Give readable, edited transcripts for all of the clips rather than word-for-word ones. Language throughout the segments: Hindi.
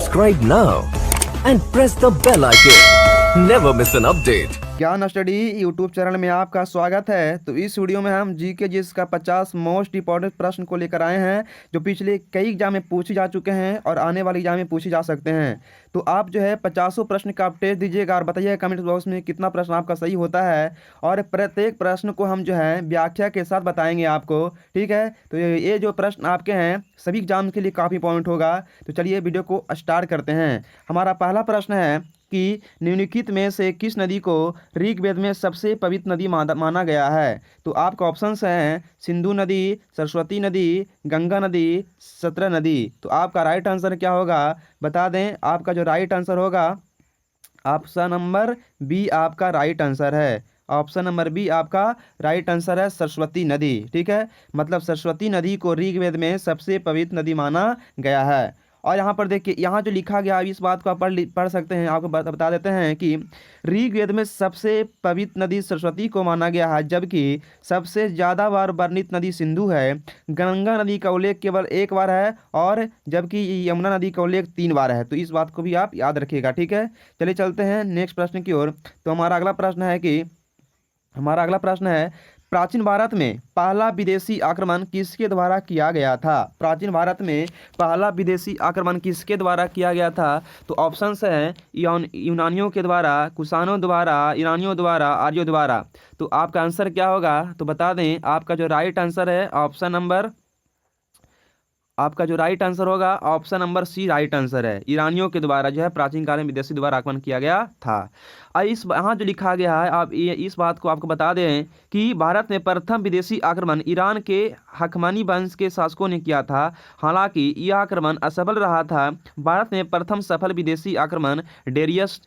Subscribe now and press the bell icon. Never miss an update. ज्ञान स्टडी यूट्यूब चैनल में आपका स्वागत है। तो इस वीडियो में हम जीके जिसका 50 मोस्ट इंपॉर्टेंट प्रश्न को लेकर आए हैं, जो पिछले कई एग्जाम में पूछे जा चुके हैं और आने वाले एग्जाम में पूछे जा सकते हैं। तो आप जो है 50 प्रश्न का आप टेस्ट दीजिएगा और बताइए कमेंट बॉक्स में कितना प्रश्न आपका सही होता है, और प्रत्येक प्रश्न को हम जो है व्याख्या के साथ बताएंगे आपको। ठीक है, तो ये जो प्रश्न आपके हैं सभी एग्जाम के लिए काफ़ी इंपॉर्टेंट होगा। तो चलिए वीडियो को स्टार्ट करते हैं। हमारा पहला प्रश्न है कि निम्नलिखित में से किस नदी को ऋग्वेद में सबसे पवित्र नदी माना गया है। तो आपका ऑप्शंस हैं सिंधु नदी, सरस्वती नदी, गंगा नदी, सतरा नदी। तो आपका राइट आंसर क्या होगा बता दें। आपका जो राइट आंसर होगा ऑप्शन नंबर बी आपका राइट आंसर है। ऑप्शन नंबर बी आपका राइट आंसर है, सरस्वती नदी। ठीक है, मतलब सरस्वती नदी को ऋग्वेद में सबसे पवित्र नदी माना गया है। और यहाँ पर देखिए, यहाँ जो लिखा गया इस बात को आप पढ़ सकते हैं। आपको बता देते हैं कि ऋग्वेद में सबसे पवित्र नदी सरस्वती को माना गया है, जबकि सबसे ज़्यादा बार वर्णित नदी सिंधु है। गंगा नदी का उल्लेख केवल एक बार है, और जबकि यमुना नदी का उल्लेख 3 बार है। तो इस बात को भी आप याद रखिएगा। ठीक है, चलिए चलते हैं नेक्स्ट प्रश्न की ओर। तो हमारा अगला प्रश्न है प्राचीन भारत में पहला विदेशी आक्रमण किसके द्वारा किया गया था। प्राचीन भारत में पहला विदेशी आक्रमण किसके द्वारा किया गया था। तो ऑप्शंस हैं यूनानियों के द्वारा, कुषाणों द्वारा, ईरानियों द्वारा, आर्यों द्वारा। तो आपका आंसर क्या होगा तो बता दें। आपका जो राइट आंसर है आपका जो राइट आंसर होगा option number C right answer है। ईरानियों के द्वारा जो है प्राचीन काल में विदेशी द्वारा आक्रमण किया गया था। और इस यहाँ जो लिखा गया है आप इस बात को आपको बता दें कि भारत में प्रथम विदेशी आक्रमण ईरान के हकमानी वंश के शासकों ने किया था। हालांकि यह आक्रमण असफल रहा था। भारत में प्रथम सफल विदेशी आक्रमण डेरियस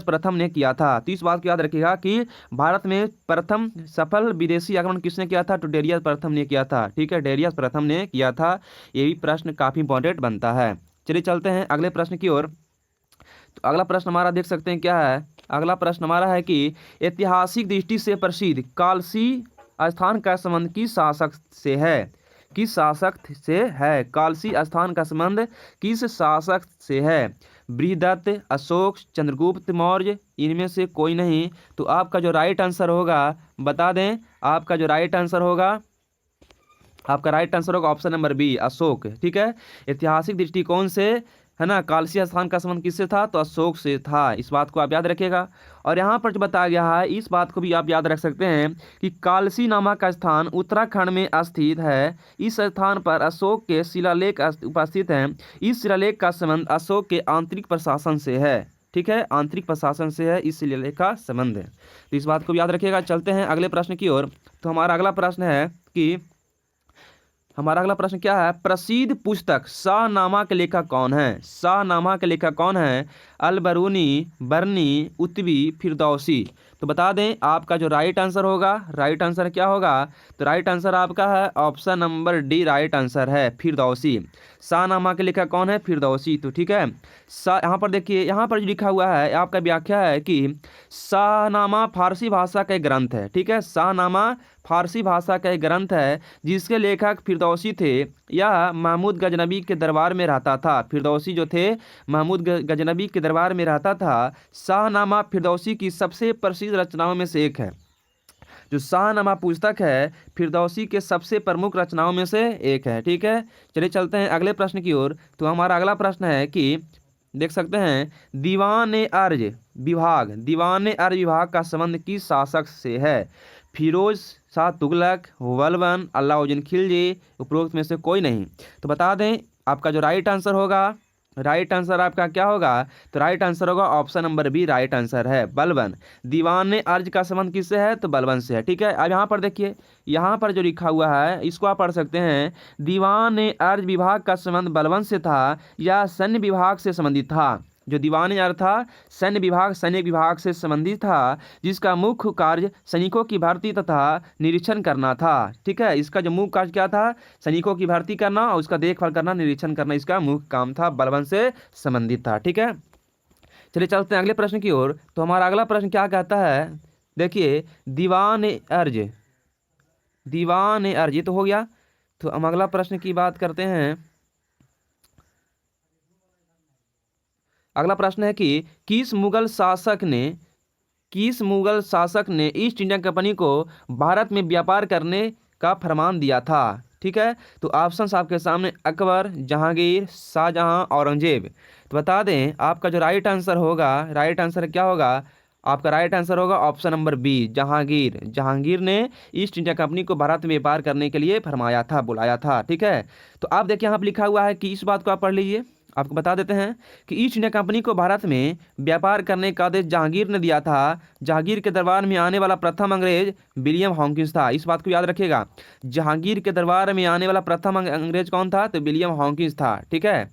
प्रथम ने किया था। तो इस बात को याद रखिएगा कि भारत में प्रथम सफल विदेशी आक्रमण किसने किया था। तो डेरियस प्रथम ने किया था। ठीक है, डेरियस प्रथम ने किया था। ये भी प्रश्न काफ़ी इंपॉर्टेंट बनता है। चलिए चलते हैं अगले प्रश्न की ओर। तो अगला प्रश्न हमारा देख सकते हैं क्या है। अगला प्रश्न हमारा है कि ऐतिहासिक दृष्टि से प्रसिद्ध कालसी स्थान का संबंध किस शासक से है। कालसी स्थान का संबंध किस शासक से है। बृहदत्त, अशोक, चंद्रगुप्त मौर्य, इनमें से कोई नहीं। तो आपका जो राइट आंसर होगा बता दें। आपका राइट आंसर होगा ऑप्शन नंबर बी अशोक। ठीक है, ऐतिहासिक दृष्टिकोण से है ना, कालसी स्थान का संबंध किससे था तो अशोक से था। इस बात को आप याद रखिएगा। और यहाँ पर जो बताया गया है इस बात को भी आप याद रख सकते हैं कि कालसी नामक का स्थान उत्तराखंड में स्थित है। इस स्थान पर अशोक के शिलालेख उपस्थित हैं। इस शिलालेख का संबंध अशोक के आंतरिक प्रशासन से है। ठीक है, आंतरिक प्रशासन से है इस शिलालेख का संबंध है। तो इस बात को भी याद रखिएगा। चलते हैं अगले प्रश्न की ओर। तो हमारा अगला प्रश्न क्या है। प्रसिद्ध पुस्तक शाहनामा के लेखक कौन है। अलबरूनी, बर्नी, उत्बी, फिरदौसी। तो बता दें आपका जो राइट आंसर होगा, राइट आंसर क्या होगा तो राइट आंसर आपका है option number D right answer है, फिरदौसी। शाहनामा के लेखक कौन है, फिरदौसी। तो ठीक है, यहाँ पर देखिए, यहाँ पर जो लिखा हुआ है आपका व्याख्या है कि शाहनामा फारसी भाषा का एक ग्रंथ है। ठीक है, शाहनामा फारसी भाषा का एक ग्रंथ है जिसके लेखक फिरदौसी थे। यह महमूद गजनबी के दरबार में रहता था। फिरदौसी जो थे महमूद गजनबी के दरबार में रहता था। शाहनामा फिरदौसी की सबसे प्रसिद्ध रचनाओं में से एक है। जो शाहनामा पुस्तक है फिरदौसी के सबसे प्रमुख रचनाओं में से एक है। ठीक है, चलिए चलते हैं अगले प्रश्न की ओर। तो हमारा अगला प्रश्न है कि देख सकते हैं दीवान-ए-अर्ज विभाग का संबंध किस शासक से है। फिरोज शाह तुगलक, बलबन, अलाउद्दीन खिलजी, उपरोक्त में से कोई नहीं। तो बता दें आपका जो राइट आंसर होगा, राइट आंसर आपका क्या होगा तो राइट आंसर होगा option number B right answer है, बलबन। दीवान-ए-अर्ज का संबंध किससे है तो बलबन से है। ठीक है, अब यहाँ पर देखिए, यहाँ पर जो लिखा हुआ है इसको आप पढ़ सकते हैं। दीवान-ए-अर्ज विभाग का संबंध बलबन से था या सैन्य विभाग से संबंधित था। जो दीवान-ए-अर्ज था सैनिक विभाग से संबंधित था, जिसका मुख्य कार्य सैनिकों की भर्ती तथा निरीक्षण करना था। ठीक है, इसका जो मुख्य कार्य क्या था, सैनिकों की भर्ती करना और उसका देखभाल करना, निरीक्षण करना, इसका मुख्य काम था, बलबन से संबंधित था। ठीक है, चलिए चलते हैं अगले प्रश्न की ओर। तो हमारा अगला प्रश्न क्या कहता है, देखिए दीवान-ए-अर्ज ये तो हो गया। तो हम अगला प्रश्न की बात करते हैं। अगला प्रश्न है कि किस मुगल शासक ने ईस्ट इंडिया कंपनी को भारत में व्यापार करने का फरमान दिया था। ठीक है, तो ऑप्शंस आपके सामने अकबर, जहांगीर, शाहजहां, औरंगजेब। तो बता दें आपका जो राइट आंसर क्या होगा, आपका राइट आंसर होगा option number B, Jahangir. Jahangir ने ईस्ट इंडिया कंपनी को भारत में व्यापार करने के लिए फरमाया था, बुलाया था। ठीक है, तो आप देखिए यहाँ पर लिखा हुआ है कि इस बात को आप पढ़ लीजिए। आपको बता देते हैं कि ईस्ट इंडिया कंपनी को भारत में व्यापार करने का आदेश जहांगीर ने दिया था। जहांगीर के दरबार में आने वाला प्रथम अंग्रेज विलियम हॉकिंस था। इस बात को याद रखिएगा, जहांगीर के दरबार में आने वाला प्रथम अंग्रेज कौन था, तो विलियम हॉकिंस था। ठीक है,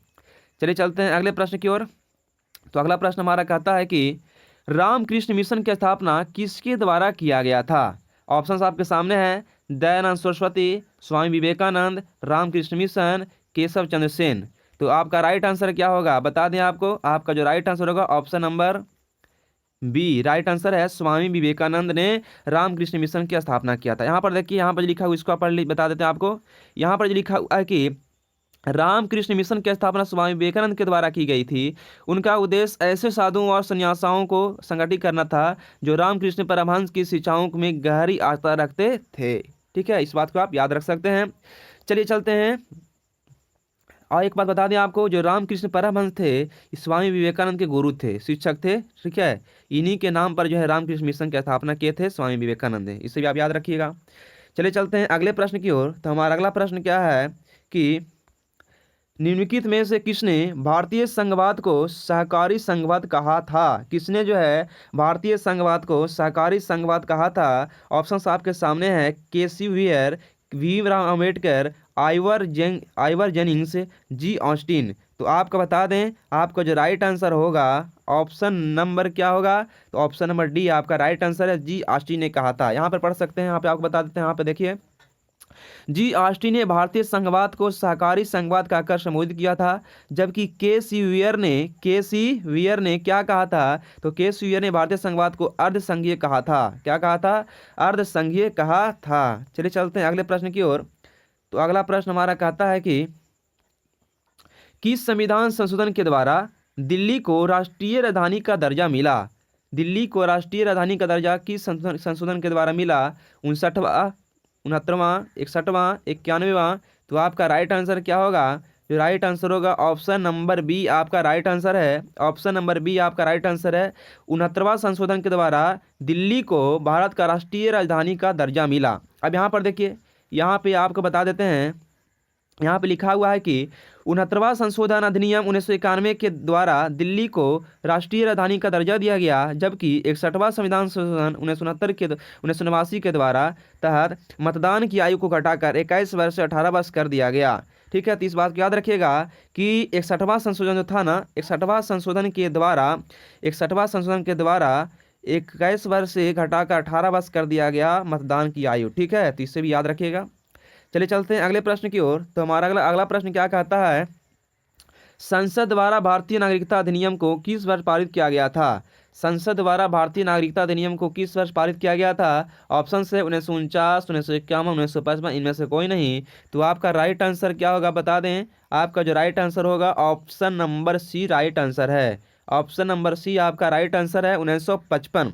चलिए चलते हैं अगले प्रश्न की ओर। तो अगला प्रश्न हमारा कहता है कि रामकृष्ण मिशन की स्थापना किसके द्वारा किया गया था। ऑप्शंस आपके सामने हैं, दयानंद सरस्वती, स्वामी विवेकानंद, रामकृष्ण मिशन, केशव चंद्र सेन। तो आपका राइट आंसर क्या होगा, बता दें आपको, आपका जो राइट आंसर होगा option number B right answer है। स्वामी विवेकानंद ने रामकृष्ण मिशन की स्थापना किया था। यहाँ पर देखिए, यहाँ पर लिखा हुआ, इसको बता देते हैं आपको। यहाँ पर लिखा हुआ है कि रामकृष्ण मिशन की स्थापना स्वामी विवेकानंद के द्वारा की गई थी। उनका उद्देश्य ऐसे साधुओं और सन्यासियों को संगठित करना था जो रामकृष्ण परमहंस की शिक्षाओं में गहरी आस्था रखते थे। ठीक है, इस बात को आप याद रख सकते हैं। चलिए चलते हैं, और एक बात बता दें आपको, जो रामकृष्ण परमहंस थे स्वामी विवेकानंद के गुरु थे, शिक्षक थे। ठीक है, इन्हीं के नाम पर जो है रामकृष्ण मिशन की स्थापना किए थे स्वामी विवेकानंद ने, इसे भी आप याद रखिएगा। चलिए चलते हैं अगले प्रश्न की ओर। तो हमारा अगला प्रश्न क्या है कि निम्नलिखित में से किसने भारतीय संघवाद को सहकारी संघवाद कहा था। किसने जो है भारतीय संघवाद को सहकारी संघवाद कहा था। ऑप्शंस आपके सामने हैं, KC Wheare, Bhimrao Ambedkar, Ivor Jennings, G Austin. तो आपका बता दें, आपका जो राइट आंसर होगा ऑप्शन नंबर क्या होगा, तो ऑप्शन नंबर डी आपका राइट आंसर है, जी ऑस्टिन ने कहा था। यहाँ पर पढ़ सकते हैं, यहाँ पे आपको बता देते हैं, यहाँ पे देखिए, जी ऑस्टिन ने भारतीय संघवाद को सहकारी संघवाद कहकर संबोधित किया था। जबकि के सी वियर ने क्या कहा था, तो के सी वियर ने भारतीय संघवाद को अर्ध संघीय कहा था। क्या कहा था, अर्ध संघीय कहा था। चलिए चलते हैं अगले प्रश्न की ओर। तो अगला प्रश्न हमारा कहता है कि किस संविधान संशोधन के द्वारा दिल्ली को राष्ट्रीय राजधानी का दर्जा मिला। दिल्ली को राष्ट्रीय राजधानी का दर्जा किस संशोधन के द्वारा मिला, 59वां, 69वां, 61वां, 91वां। तो आपका राइट आंसर क्या होगा, जो राइट आंसर होगा ऑप्शन नंबर बी आपका राइट आंसर है। ऑप्शन नंबर बी आपका राइट आंसर है। 69वां संशोधन के द्वारा दिल्ली को भारत का राष्ट्रीय राजधानी का दर्जा मिला। अब यहाँ पर देखिए, यहाँ पे आपको बता देते हैं, यहाँ पे लिखा हुआ है कि 69वां संशोधन अधिनियम 1991 के द्वारा दिल्ली को राष्ट्रीय राजधानी का दर्जा दिया गया। जबकि 61वां संविधान संशोधन 1989 के द्वारा तहत मतदान की आयु को घटाकर 21 वर्ष से 18 वर्ष कर दिया गया। ठीक है, तो इस बात को याद रखिएगा कि 61वां संशोधन जो था ना, 61वां संशोधन के द्वारा 21 वर्ष से घटाकर 18 वर्ष कर दिया गया मतदान की आयु। ठीक है, तो इससे भी याद रखिएगा। चलिए चलते हैं अगले प्रश्न की ओर। तो हमारा अगला प्रश्न क्या कहता है, संसद द्वारा भारतीय नागरिकता अधिनियम को किस वर्ष पारित किया गया था। संसद द्वारा भारतीय नागरिकता अधिनियम को किस वर्ष पारित किया गया था। ऑप्शन से 1949, 1951, 1955, इनमें से कोई नहीं। तो आपका राइट आंसर क्या होगा, बता दें, आपका जो राइट आंसर होगा option number C right answer है। ऑप्शन नंबर सी आपका राइट आंसर है, 1955।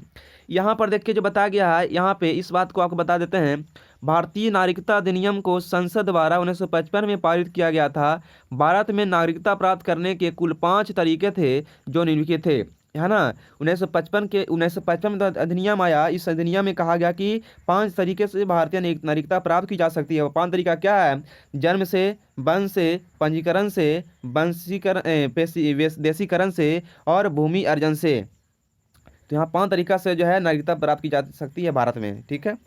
यहाँ पर देखिए जो बताया गया है, यहाँ पे इस बात को आपको बता देते हैं, भारतीय नागरिकता अधिनियम को संसद द्वारा 1955 में पारित किया गया था। भारत में नागरिकता प्राप्त करने के कुल 5 तरीके थे जो निम्नलिखित थे, है ना। 1955 में अधिनियम आया। इस अधिनियम में कहा गया कि 5 तरीके से भारतीय नागरिकता प्राप्त की जा सकती है। वो 5 तरीका क्या है, जन्म से, वंश से, पंजीकरण से, देशीकरण से और भूमि अर्जन से। तो यहाँ 5 तरीका से जो है नागरिकता प्राप्त की जा सकती है भारत में। ठीक है,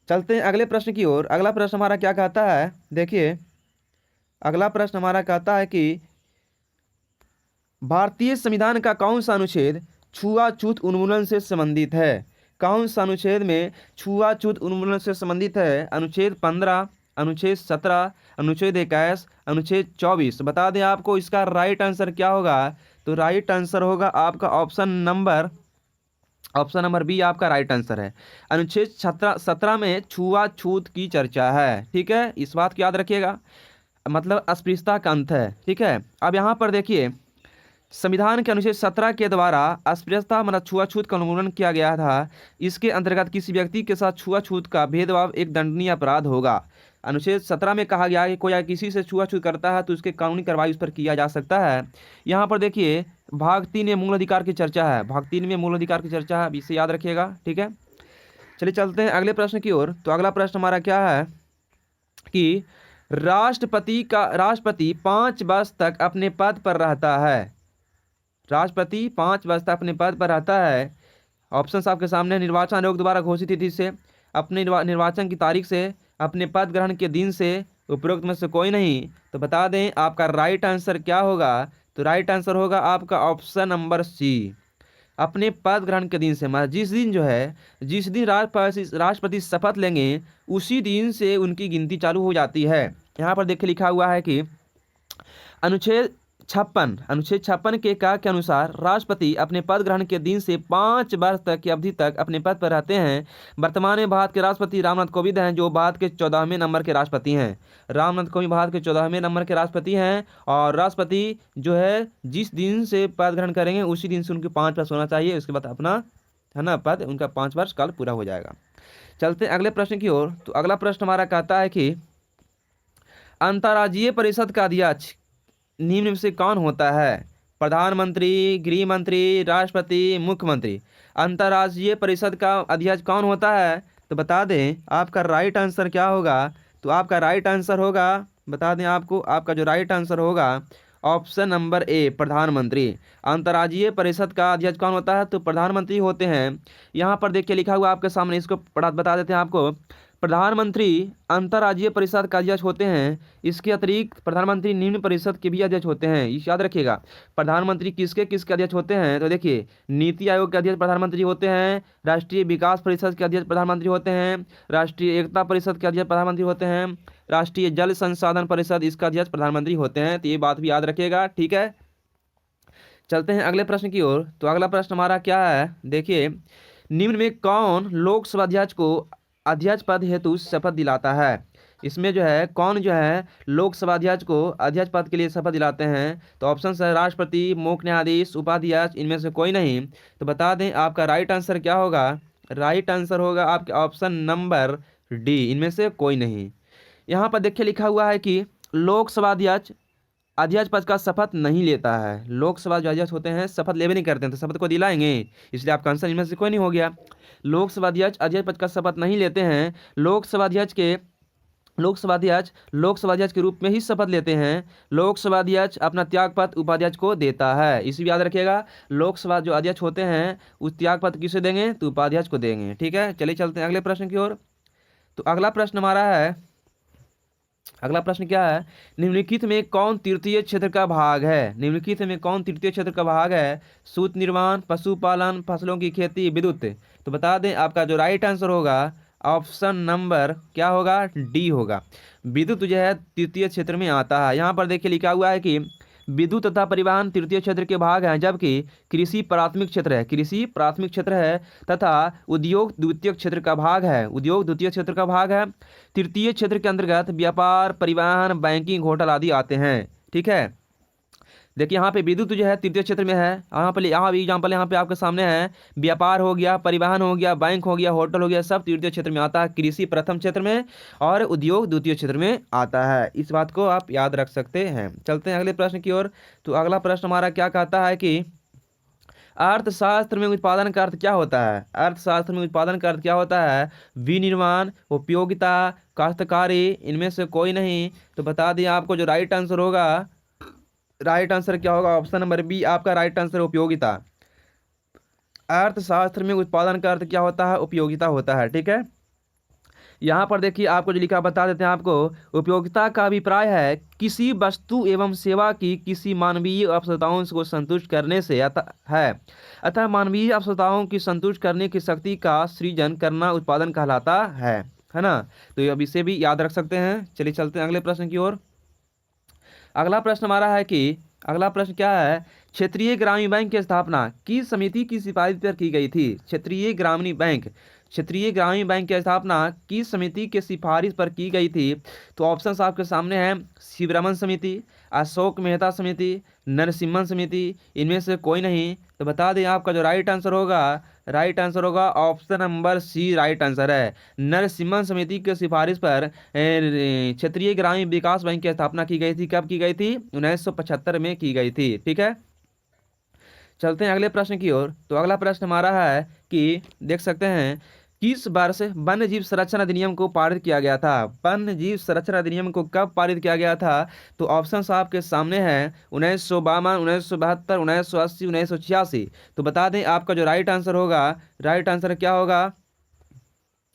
चलते हैं अगले प्रश्न की ओर। अगला प्रश्न हमारा क्या कहता है, देखिए अगला प्रश्न हमारा कहता है कि भारतीय संविधान का कौन सा अनुच्छेद छुआछूत उन्मूलन से संबंधित है। कौन सा अनुच्छेद में छुआछूत उन्मूलन से संबंधित है। अनुच्छेद 15, अनुच्छेद 17, अनुच्छेद 21, अनुच्छेद 24। बता दें आपको इसका राइट आंसर क्या होगा, तो राइट आंसर होगा आपका ऑप्शन नंबर बी आपका राइट आंसर है। अनुच्छेद 17 में छुआछूत की चर्चा है। ठीक है, इस बात को याद रखिएगा, मतलब अस्पृश्यता का अंत है। ठीक है, अब यहाँ पर देखिए संविधान के अनुच्छेद 17 के द्वारा अस्पृश्यता मतलब छुआछूत का उन्मूलन किया गया था। इसके अंतर्गत किसी व्यक्ति के साथ छुआछूत का भेदभाव एक दंडनीय अपराध होगा। अनुच्छेद 17 में कहा गया है कि कोई अगर किसी से छुआछूत करता है तो उसके कानूनी कार्रवाई उस पर किया जा सकता है। यहाँ पर देखिए भाग 3 में मूल अधिकार की चर्चा है, भाग 3 में मूल अधिकार की चर्चा है, इसे याद रखिएगा, ठीक है। चलिए चलते हैं अगले प्रश्न की ओर। तो अगला प्रश्न हमारा क्या है कि राष्ट्रपति 5 वर्ष तक अपने पद पर रहता है। राष्ट्रपति 5 वर्ष तक अपने पद पर रहता है। ऑप्शन आपके सामने, निर्वाचन आयोग द्वारा घोषित तिथि से, अपने निर्वाचन की तारीख से, अपने पद ग्रहण के दिन से, उपरोक्त में से कोई नहीं। तो बता दें आपका राइट आंसर क्या होगा। तो राइट आंसर होगा आपका ऑप्शन नंबर सी, अपने पद ग्रहण के दिन से। मतलब जिस दिन राष्ट्रपति शपथ लेंगे उसी दिन से उनकी गिनती चालू हो जाती है। यहाँ पर देखिए लिखा हुआ है कि अनुच्छेद 56 के का के अनुसार राष्ट्रपति अपने पद ग्रहण के दिन से 5 वर्ष तक की अवधि तक अपने पद पर रहते हैं। वर्तमान में भारत के राष्ट्रपति रामनाथ कोविंद हैं, जो भारत के 14वें नंबर के राष्ट्रपति हैं। रामनाथ कोविंद भारत के 14वें नंबर के राष्ट्रपति हैं। और राष्ट्रपति जो है जिस दिन से पद ग्रहण करेंगे उसी दिन से उनके 5 वर्ष होना चाहिए। उसके बाद अपना है ना पद उनका 5 वर्ष काल पूरा हो जाएगा। चलते हैं अगले प्रश्न की ओर। तो अगला प्रश्न हमारा कहता है कि अंतर्राज्यीय परिषद का अध्यक्ष निम्न में से कौन होता है। प्रधानमंत्री, गृह मंत्री, राष्ट्रपति, मुख्यमंत्री। अंतर्राज्यीय परिषद का अध्यक्ष कौन होता है। तो बता दें आपका राइट आंसर क्या होगा। तो आपका राइट आंसर होगा, बता दें आपको, आपका जो राइट आंसर होगा ऑप्शन नंबर ए, प्रधानमंत्री। अंतर्राज्यीय परिषद का अध्यक्ष कौन होता है। तो प्रधानमंत्री होते हैं। यहाँ पर देखिए लिखा हुआ आपके सामने, इसको बता देते हैं आपको। प्रधानमंत्री अंतर्राज्यीय परिषद का अध्यक्ष होते हैं। इसके अतिरिक्त प्रधानमंत्री निम्न परिषद के भी अध्यक्ष होते हैं। ये याद रखिएगा, प्रधानमंत्री किसके अध्यक्ष होते हैं। तो देखिए नीति आयोग के अध्यक्ष प्रधानमंत्री होते हैं, राष्ट्रीय विकास परिषद के अध्यक्ष प्रधानमंत्री होते हैं, राष्ट्रीय एकता परिषद के अध्यक्ष प्रधानमंत्री होते हैं, राष्ट्रीय जल संसाधन परिषद इसका अध्यक्ष प्रधानमंत्री होते हैं। तो ये बात भी याद रखिएगा, ठीक है। चलते हैं अगले प्रश्न की ओर। तो अगला प्रश्न हमारा क्या है, देखिए निम्न में कौन लोकसभा अध्यक्ष को अध्यक्ष पद हेतु शपथ दिलाता है। इसमें कौन लोकसभा अध्यक्ष को अध्यक्ष पद के लिए शपथ दिलाते हैं। तो ऑप्शन है राष्ट्रपति, मुख्य न्यायाधीश, उपाध्यक्ष, इनमें से कोई नहीं। तो बता दें आपका राइट आंसर क्या होगा। राइट आंसर होगा आपके ऑप्शन नंबर डी, इनमें से कोई नहीं। यहाँ पर देखिए लिखा हुआ है कि लोकसभा अध्यक्ष पद का शपथ नहीं लेता है। लोकसभा जो अध्यक्ष होते हैं शपथ लेवे नहीं करते हैं, तो शपथ को दिलाएंगे, इसलिए आपका आंसर इनमें से कोई नहीं हो गया। लोकसभा अध्यक्ष पद का शपथ नहीं लेते हैं। लोकसभा अध्यक्ष के रूप में ही शपथ लेते हैं। लोकसभा अध्यक्ष अपना त्यागपत्र उपाध्यक्ष को देता है। इसे भी याद रखिएगा, लोकसभा जो अध्यक्ष होते हैं उस त्यागपत्र किसे देंगे, तो उपाध्यक्ष को देंगे, ठीक है। चलिए चलते हैं अगले प्रश्न की ओर। तो अगला प्रश्न हमारा है, अगला प्रश्न क्या है, निम्नलिखित में कौन तृतीय क्षेत्र का भाग है। निम्नलिखित में कौन तृतीय क्षेत्र का भाग है। सूत निर्माण, पशुपालन, फसलों की खेती, विद्युत। तो बता दें आपका जो राइट आंसर होगा ऑप्शन नंबर क्या होगा, डी होगा। विद्युत जो है तृतीय क्षेत्र में आता है। यहाँ पर देखिए लिखा हुआ है कि विद्युत तथा परिवहन तृतीय क्षेत्र के भाग हैं, जबकि कृषि प्राथमिक क्षेत्र है तथा उद्योग द्वितीय क्षेत्र का भाग है। तृतीय क्षेत्र के अंतर्गत व्यापार, परिवहन, बैंकिंग, होटल आदि आते हैं, ठीक है। देखिए यहाँ पे विद्युत जो है तृतीय क्षेत्र में है। यहाँ भी एग्जाम्पल यहाँ पे आपके सामने है, व्यापार हो गया, परिवहन हो गया, बैंक हो गया, होटल हो गया, सब तृतीय क्षेत्र में आता है। कृषि प्रथम क्षेत्र में और उद्योग द्वितीय क्षेत्र में आता है। इस बात को आप याद रख सकते हैं। चलते हैं अगले प्रश्न की ओर। तो अगला प्रश्न हमारा क्या कहता है कि अर्थशास्त्र में उत्पादन का अर्थ क्या होता है। अर्थशास्त्र में उत्पादन का अर्थ क्या होता है। विनिर्माण, उपयोगिता, काश्तकारी, इनमें से कोई नहीं। तो बता दें आपको जो राइट आंसर होगा, राइट आंसर क्या होगा, ऑप्शन नंबर बी आपका राइट आंसर उपयोगिता। अर्थशास्त्र में उत्पादन का अर्थ क्या होता है, उपयोगिता होता है, ठीक है। यहाँ पर देखिए आपको जो लिखा बता देते हैं आपको। उपयोगिता का अभिप्राय है किसी वस्तु एवं सेवा की किसी मानवीय आवश्यकताओं को संतुष्ट करने से अतः मानवीय आवश्यकताओं की संतुष्ट करने की शक्ति का सृजन करना उत्पादन कहलाता है ना। तो अब इसे भी याद रख सकते हैं। चलिए चलते हैं अगले प्रश्न की ओर। अगला प्रश्न हमारा है कि अगला प्रश्न क्या है, क्षेत्रीय ग्रामीण बैंक की स्थापना किस समिति की सिफारिश पर की गई थी। क्षेत्रीय ग्रामीण बैंक की स्थापना किस समिति के सिफारिश पर की गई थी। तो ऑप्शंस आपके सामने हैं, शिवरमन समिति, अशोक मेहता समिति, नरसिम्हन समिति, इनमें से कोई नहीं। तो बता दें आपका जो राइट आंसर होगा option number C right answer है। नरसिम्हन समिति की सिफारिश पर क्षेत्रीय ग्रामीण विकास बैंक की स्थापना की गई थी। कब की गई थी? 1975 में की गई थी। ठीक है, चलते हैं अगले प्रश्न की ओर। तो अगला प्रश्न हमारा है कि देख सकते हैं किस वर्ष वन्य जीव संरक्षण अधिनियम को पारित किया गया था? वन्य जीव संरक्षण अधिनियम को कब पारित किया गया था? तो ऑप्शन आपके सामने हैं 1952, 1972, 1980, 1986। तो बता दें आपका जो राइट आंसर होगा, राइट आंसर क्या होगा?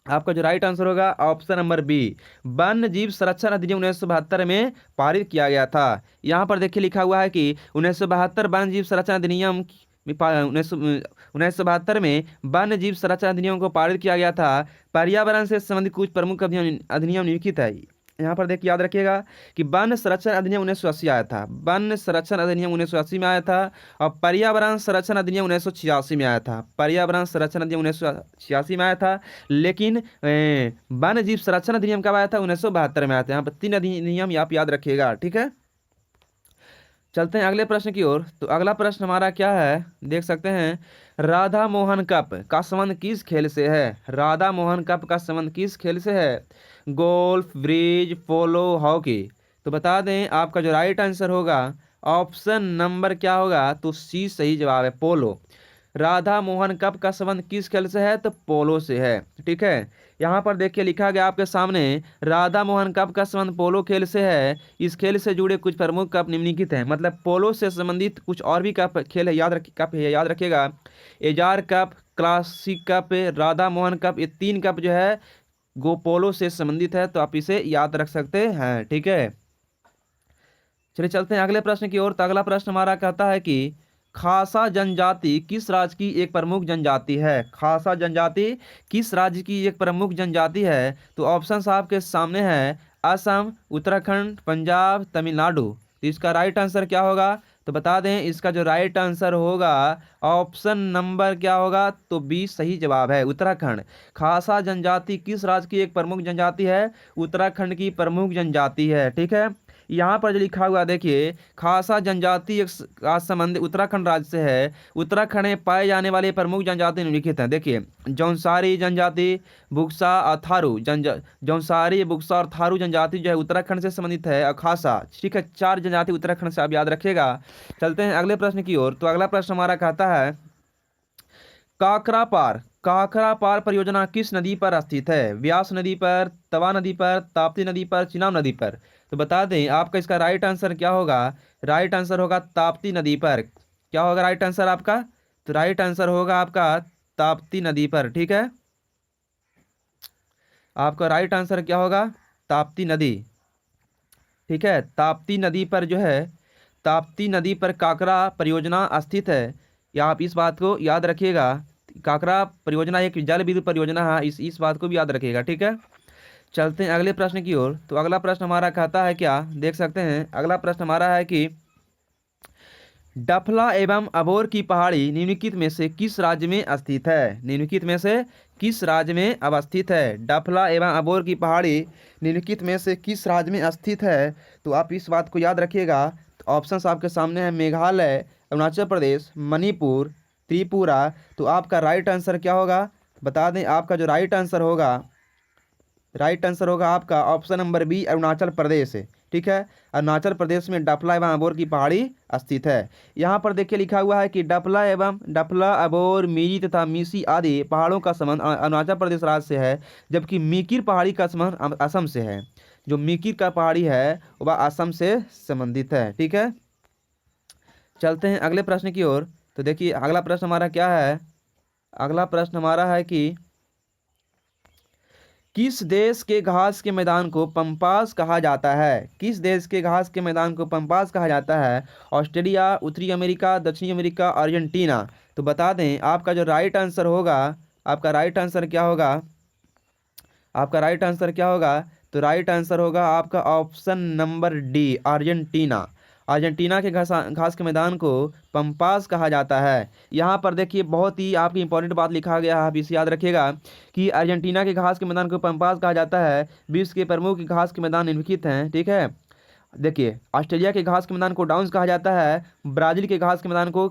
आपका जो राइट आंसर होगा ऑप्शन नंबर बी, वन्य जीव संरक्षण अधिनियम 1972 में पारित किया गया था। यहाँ पर देखिए लिखा हुआ है कि 1972 वन्य जीव संरक्षण अधिनियम 1972 में वन्य जीव संरक्षण अधिनियम को पारित किया गया था। पर्यावरण से संबंधित कुछ प्रमुख अधिनियम निम्नलिखित है। यहाँ पर देखिए याद रखिएगा कि वन्य संरक्षण अधिनियम 1980 आया था, वन्य संरक्षण अधिनियम 1980 में आया था, और पर्यावरण संरक्षण अधिनियम 1986 में आया था, पर्यावरण संरक्षण अधिनियम 1986 में आया था। लेकिन वन्य जीव संरक्षण अधिनियम कब आया था? 1972 में आया था। यहाँ पर 3 अधिनियम आप याद रखिएगा। ठीक है, चलते हैं अगले प्रश्न की ओर। तो अगला प्रश्न हमारा क्या है, देख सकते हैं राधा मोहन कप का संबंध किस खेल से है? राधा मोहन कप का संबंध किस खेल से है? गोल्फ, ब्रिज, पोलो, हॉकी। तो बता दें आपका जो राइट आंसर होगा ऑप्शन नंबर क्या होगा? तो सी सही जवाब है, पोलो। राधा मोहन कप का संबंध किस खेल से है? तो पोलो से है। ठीक है, यहाँ पर देखिए लिखा गया आपके सामने राधा मोहन कप का संबंध पोलो खेल से है। इस खेल से जुड़े कुछ प्रमुख कप निम्नलिखित हैं। मतलब पोलो से संबंधित कुछ और भी कप खेल है, याद रखिएगा। Ezra cup, classic cup, Radha Mohan cup, ये 3 कप जो है गो पोलो से संबंधित है। तो आप इसे याद रख सकते हैं। ठीक है, चलिए चलते हैं अगले प्रश्न की ओर। तो अगला प्रश्न हमारा कहता है कि खासा जनजाति किस राज्य की एक प्रमुख जनजाति है? खासा जनजाति किस राज्य की एक प्रमुख जनजाति है? तो ऑप्शंस आपके सामने हैं असम, उत्तराखंड, पंजाब, तमिलनाडु। तो इसका राइट आंसर क्या होगा? तो बता दें इसका जो राइट आंसर होगा ऑप्शन नंबर क्या होगा? तो बी सही जवाब है, उत्तराखंड। खासा जनजाति किस राज्य की एक प्रमुख जनजाति है? उत्तराखंड की प्रमुख जनजाति है। ठीक है, यहाँ पर जो लिखा हुआ देखिए खासा जनजाति का संबंध उत्तराखंड राज्य से है। उत्तराखंड में पाए जाने वाले प्रमुख जनजाति निम्नलिखित हैं। देखिए जौनसारी जनजाति, बुक्सा और थारू जौनसारी, बुक्सा और थारू जनजाति जो है उत्तराखंड से संबंधित है। और खासा, ठीक है, 4 जनजाति उत्तराखंड से आप याद रखिएगा। चलते हैं अगले प्रश्न की ओर। तो अगला प्रश्न हमारा कहता है काकरा पार परियोजना किस नदी पर स्थित है? व्यास नदी पर, तवा नदी पर, ताप्ती नदी पर, चिनाब नदी पर। तो बता दें आपका इसका राइट आंसर क्या होगा? राइट आंसर होगा ताप्ती नदी पर। क्या होगा राइट आंसर आपका? तो राइट आंसर होगा आपका ताप्ती नदी पर। ठीक है, आपका राइट आंसर क्या होगा? ताप्ती नदी। ठीक है, ताप्ती नदी पर जो है, ताप्ती नदी पर काकरा परियोजना स्थित है। या आप इस बात को याद रखिएगा, काकरा परियोजना एक जल विद्युत परियोजना है, इस बात को भी याद रखिएगा। ठीक है, चलते हैं अगले प्रश्न की ओर। तो अगला प्रश्न हमारा कहता है क्या, देख सकते हैं अगला प्रश्न हमारा है कि डफला एवं अबोर की पहाड़ी निम्नलिखित में से किस राज्य में स्थित है? निम्नलिखित में से किस राज्य में अवस्थित है? डफला एवं अबोर की पहाड़ी निम्नलिखित में से किस राज्य में स्थित है? तो आप इस बात को याद रखिएगा। तो ऑप्शंस आपके सामने हैं मेघालय, अरुणाचल प्रदेश, मणिपुर, त्रिपुरा। तो आपका राइट आंसर क्या होगा? बता दें आपका जो राइट आंसर होगा, राइट आंसर होगा आपका option number B, Arunachal Pradesh. ठीक है, अरुणाचल प्रदेश में डफला एवं अबोर की पहाड़ी स्थित है। यहाँ पर देखिए लिखा हुआ है कि डफला, अबोर, मिरी तथा मिसी आदि पहाड़ों का संबंध अरुणाचल प्रदेश राज्य से है, जबकि मीकिर पहाड़ी का संबंध असम से है। जो मीकिर का पहाड़ी है वह असम से संबंधित है। ठीक है, चलते हैं अगले प्रश्न की ओर। तो देखिए अगला प्रश्न हमारा क्या है, अगला प्रश्न हमारा है कि किस देश के घास के मैदान को पंपास कहा जाता है? किस देश के घास के मैदान को पंपास कहा जाता है? ऑस्ट्रेलिया, उत्तरी अमेरिका, दक्षिणी अमेरिका, अर्जेंटीना। तो बता दें आपका जो राइट आंसर होगा, आपका राइट आंसर क्या होगा? आपका राइट आंसर क्या होगा? तो राइट आंसर होगा आपका option number D, Argentina. Argentina के घास के मैदान को पंपास कहा जाता है। यहाँ पर देखिए बहुत ही आपकी इंपॉर्टेंट बात लिखा गया है, आप इसे याद रखिएगा कि अर्जेंटीना के घास के मैदान को पंपास कहा जाता है। विश्व के प्रमुख घास के मैदान निम्नलिखित हैं। ठीक है, देखिए, ऑस्ट्रेलिया के घास के मैदान को डाउन्स कहा जाता है, ब्राजील के घास के मैदान को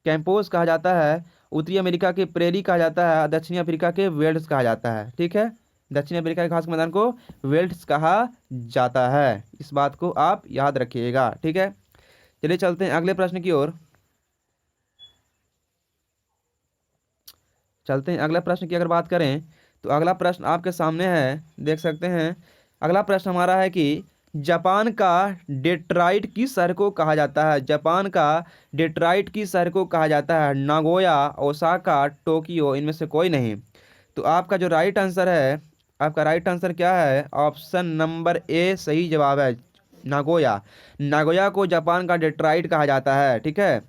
कैंपोस कहा जाता है, उत्तरी अमेरिका के प्रेरी कहा जाता है, दक्षिणी अफ्रीका के वेल्ड्स कहा जाता है। ठीक है, दक्षिण अफ्रीका के घास के मैदान को वेल्ड्स कहा जाता है, इस बात को आप याद रखिएगा। ठीक है, चलिए चलते हैं अगले प्रश्न की ओर। चलते हैं अगला प्रश्न की अगर बात करें तो अगला प्रश्न आपके सामने है, देख सकते हैं। अगला प्रश्न हमारा है कि जापान का डेट्राइट किस शहर को कहा जाता है? जापान का डेट्राइट किस शहर को कहा जाता है? नागोया, ओसाका, टोक्यो, इनमें से कोई नहीं। तो आपका जो राइट आंसर है, आपका राइट आंसर क्या है? ऑप्शन नंबर ए सही जवाब है, नागोया। नागोया को जापान का डेट्राइट कहा जाता है। ठीक है,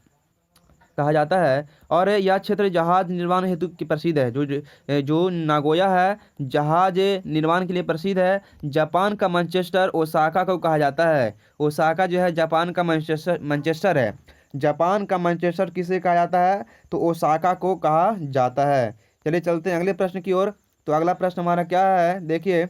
कहा जाता है। और यह क्षेत्र जहाज निर्माण हेतु की प्रसिद्ध है। जो नागोया है जहाज निर्माण के लिए प्रसिद्ध है। जापान का मैनचेस्टर ओसाका को कहा जाता है। ओसाका जो है जापान का मैनचेस्टर है। जापान का मैनचेस्टर किसे कहा जाता है? तो ओसाका को कहा जाता है। चलिए चलते हैं अगले प्रश्न की ओर। तो अगला प्रश्न हमारा क्या है, देखिए,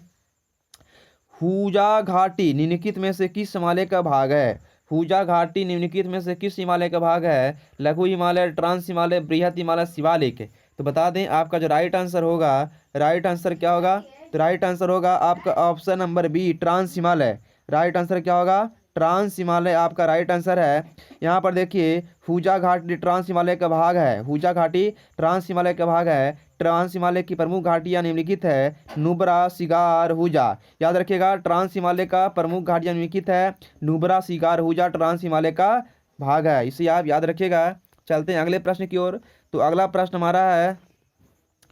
हुजा घाटी निम्नलिखित में से किस हिमालय का भाग है? हुजा घाटी निम्नलिखित में से किस हिमालय का भाग है? लघु हिमालय, ट्रांस हिमालय, बृहत हिमालय, शिवालिक। तो बता दें आपका जो राइट आंसर होगा, राइट आंसर क्या होगा? तो राइट आंसर होगा आपका option number B, trans Himalaya. Right answer क्या होगा? ट्रांस हिमालय आपका राइट आंसर है। यहाँ पर देखिए, हुजा घाटी ट्रांस हिमालय का भाग है। हुजा घाटी ट्रांस हिमालय का भाग है। ट्रांस हिमालय की प्रमुख घाटियाँ निम्नलिखित है, नुब्रा, सिगार, हुजा। याद रखिएगा, ट्रांस हिमालय का प्रमुख घाटियाँ निम्नलिखित है, नुब्रा, सिगार, हुजा ट्रांस हिमालय का भाग है, इसे आप याद रखिएगा। चलते हैं अगले प्रश्न की ओर। तो अगला प्रश्न हमारा है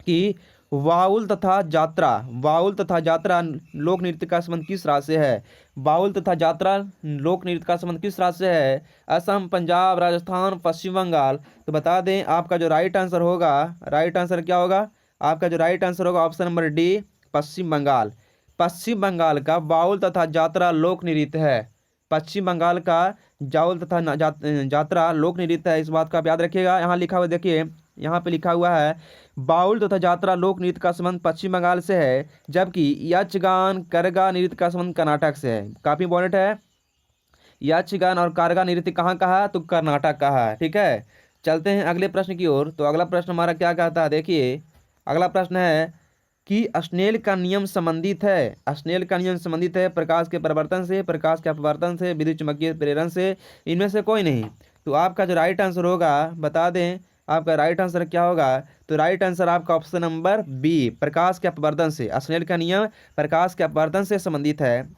कि बाउल तथा यात्रा, बाउल तथा यात्रा लोक नृत्य का संबंध किस राज्य से है? बाउल तथा यात्रा लोक नृत्य का संबंध किस राज्य से है? असम, पंजाब, राजस्थान, पश्चिम बंगाल। तो बता दें आपका जो राइट आंसर होगा, राइट आंसर क्या होगा? आपका जो राइट आंसर होगा ऑप्शन नंबर डी, पश्चिम बंगाल। पश्चिम बंगाल का बाउल तथा यात्रा लोक नृत्य है। पश्चिम बंगाल का बाउल तथा यात्रा लोक नृत्य है, इस बात को आप याद रखिएगा। यहाँ लिखा हुआ देखिए, यहाँ पे लिखा हुआ है बाउल तथा यात्रा लोक नृत्य का संबंध पश्चिम बंगाल से है, जबकि यक्षगान करगा नृत्य का संबंध कर्नाटक से है। काफी इंपॉर्टेंट है, यक्षगान और कारगा नृत्य कहाँ का है? तो कर्नाटक का है। ठीक है, चलते हैं अगले प्रश्न की ओर। तो अगला प्रश्न हमारा क्या कहता है, देखिए, अगला प्रश्न है कि स्नेल का नियम संबंधित है, स्नेल का नियम संबंधित है प्रकाश के परिवर्तन से, प्रकाश के अपवर्तन से, विद्युत चुम्बकीय प्रेरण से, इनमें से कोई नहीं। तो आपका जो राइट आंसर होगा, बता दें आपका राइट आंसर क्या होगा? तो राइट आंसर आपका ऑप्शन नंबर बी, प्रकाश के अपवर्तन से। स्नेल का नियम प्रकाश के अपवर्तन से संबंधित है।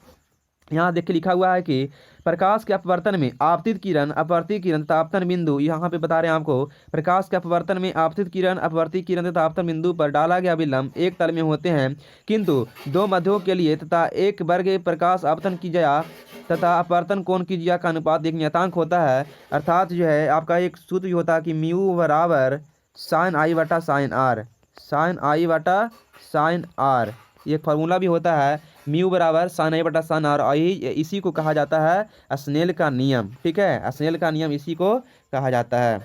यहाँ देखिए लिखा हुआ है कि प्रकाश के अपवर्तन में आपतित किरण, अपवर्तित किरण तथा आपतन बिंदु, यहाँ पे बता रहे हैं आपको, प्रकाश के अपवर्तन में आपतित किरण, अपवर्तित किरण तथा आपतन बिंदु पर डाला गया विलंब एक तल में होते हैं, किंतु दो मध्यों के लिए तथा एक वर्ग प्रकाश आपतन की जया तथा अपवर्तन कोण की जया का अनुपात एक नियतांक होता है। अर्थात जो है आपका एक सूत्र जो होता है कि म्यू बराबर साइन आई बटा साइन आर, साइन आई बटा साइन आर, ये फार्मूला भी होता है, म्यू बराबर साइन आई बटा साइन आर, और इसी को कहा जाता है स्नेल का नियम। ठीक है, स्नेल का नियम इसी को कहा जाता है।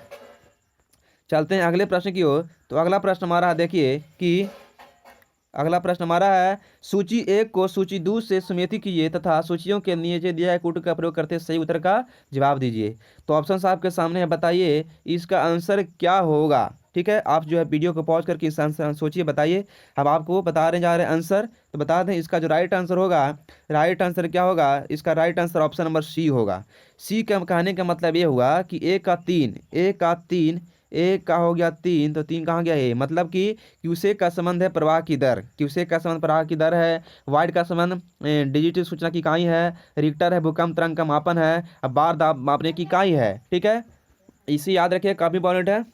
चलते हैं अगले प्रश्न की ओर। तो अगला प्रश्न हमारा देखिए कि अगला प्रश्न हमारा है, सूची एक को सूची दो से सुमेलित कीजिए तथा सूचियों के नीचे दिया गया कूट का प्रयोग करते सही उत्तर का जवाब दीजिए। तो ऑप्शन आपके सामने है, बताइए इसका आंसर क्या होगा। ठीक है, आप जो है वीडियो को पॉज करके इस आंसर सोचिए, बताइए। अब आपको बता जा रहे हैं आंसर, तो बता दें इसका जो राइट आंसर होगा, राइट आंसर क्या होगा? इसका right answer option number C होगा। सी का कहने का मतलब ये हुआ कि एक का तीन, एक का तीन, एक का हो गया तीन, तो तीन कहाँ गया? ए, मतलब कि क्यूसेक का संबंध है प्रवाह की दर, क्यूसेक का संबंध प्रवाह की दर है, वाइड का संबंध डिजिटल सूचना की इकाई है, रिक्टर है भूकंप तरंग का मापन है, अब बार दाब मापने की इकाई है। ठीक है, इसे याद रखिए, काफी इंपॉर्टेंट है।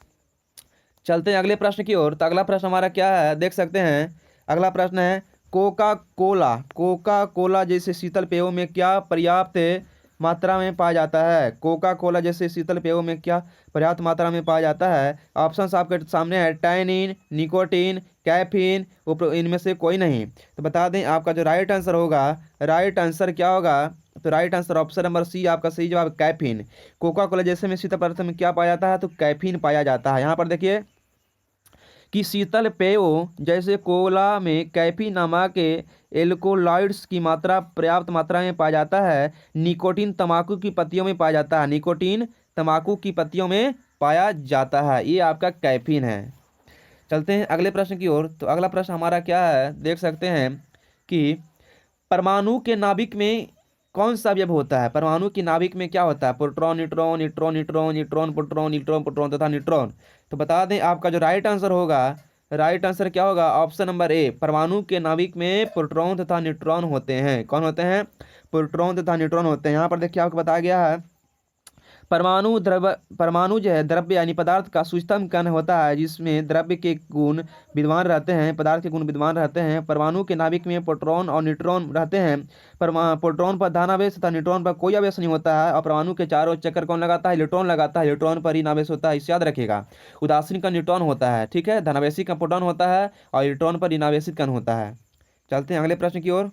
चलते हैं अगले प्रश्न की ओर। तो अगला प्रश्न हमारा क्या है, देख सकते हैं। अगला प्रश्न है, कोका कोला, कोका कोला जैसे शीतल पेयों में क्या पर्याप्त मात्रा में पाया जाता है? कोका कोला जैसे शीतल पेयों में क्या पर्याप्त मात्रा में पाया जाता है? ऑप्शंस आपके सामने है, टैनिन, निकोटीन, कैफीन, इनमें से कोई नहीं। तो बता दें आपका जो राइट आंसर होगा, राइट आंसर क्या होगा? तो right answer option number C आपका सही जवाब, कैफीन। कोका कोला जैसे में शीतल पदार्थ में क्या पाया जाता है? तो कैफीन पाया जाता है। यहाँ पर देखिए कि शीतल पेयों जैसे कोला में कैफीन नामक एल्कोलॉइड्स की मात्रा पर्याप्त मात्रा में पाया जाता है। निकोटीन तंबाकू की पत्तियों में पाया जाता है। निकोटीन तंबाकू की पत्तियों में पाया जाता है। ये आपका कैफीन है। चलते हैं अगले प्रश्न की ओर। तो अगला प्रश्न हमारा क्या है, देख सकते हैं कि परमाणु के नाभिक में कौन सा अवयव होता है। परमाणु की नाभिक में क्या होता है? Proton, neutron, neutron, neutron, neutron, proton, neutron, proton तथा न्यूट्रॉन। तो बता दें आपका जो राइट आंसर होगा, राइट आंसर क्या होगा? ऑप्शन नंबर ए, परमाणु के नाभिक में प्रोटॉन तथा न्यूट्रॉन होते हैं। कौन होते हैं? प्रोटॉन तथा न्यूट्रॉन होते हैं। यहाँ पर देखिए आपको बताया गया है परमाणु जो है द्रव्य यानी पदार्थ का सूक्ष्मतम कण होता है, जिसमें द्रव्य के गुण विद्यमान रहते हैं, पदार्थ के गुण विद्यमान रहते हैं। परमाणु के नाभिक में प्रोटॉन और न्यूट्रॉन रहते हैं। प्रोटॉन पर धनावेश तथा न्यूट्रॉन पर कोई आवेश नहीं होता है। और परमाणु के चारों चक्कर कौन लगाता है? इलेक्ट्रॉन लगाता है। इलेक्ट्रॉन पर ही आवेश होता है, इसे याद रखेगा। उदासीन का न्यूट्रॉन होता है, ठीक है। धनावेशी का प्रोटॉन होता है और इलेक्ट्रॉन पर ऋणावेशित कण होता है। चलते हैं अगले प्रश्न की ओर।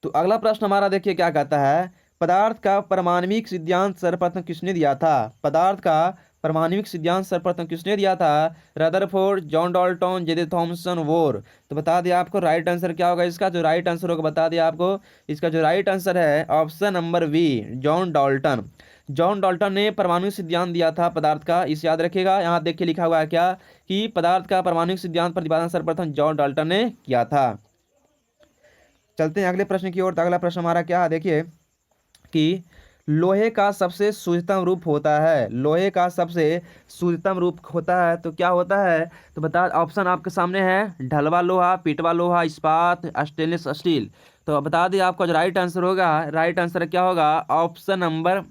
तो अगला प्रश्न हमारा देखिए क्या कहता है, पदार्थ का परमाणविक सिद्धांत सर्वप्रथम किसने दिया था? पदार्थ का परमाणविक सिद्धांत सर्वप्रथम किसने दिया था? Rutherford, John Dalton, J Thomson, वोर। तो बता दिया आपको राइट आंसर क्या होगा इसका। जो राइट आंसर होगा बता दिया आपको, इसका जो राइट आंसर है option number B, John Dalton. John Dalton ने परमाणु सिद्धांत दिया था पदार्थ का, इसे याद रखिएगा। यहाँ देख के लिखा हुआ है क्या कि पदार्थ का परमाणु सिद्धांत प्रतिपादन सर्वप्रथम जॉन डाल्टन ने किया था। चलते हैं अगले प्रश्न की ओर। तो अगला प्रश्न हमारा क्या है, देखिए कि लोहे का सबसे शुद्धतम रूप होता है। लोहे का सबसे शुद्धतम रूप होता है तो क्या होता है? तो बता, ऑप्शन आपके सामने है, ढलवा लोहा, पिटवा लोहा, इस्पात, स्टेनलेस स्टील। तो बता दें आपका जो राइट आंसर होगा, राइट आंसर क्या होगा? ऑप्शन नंबर,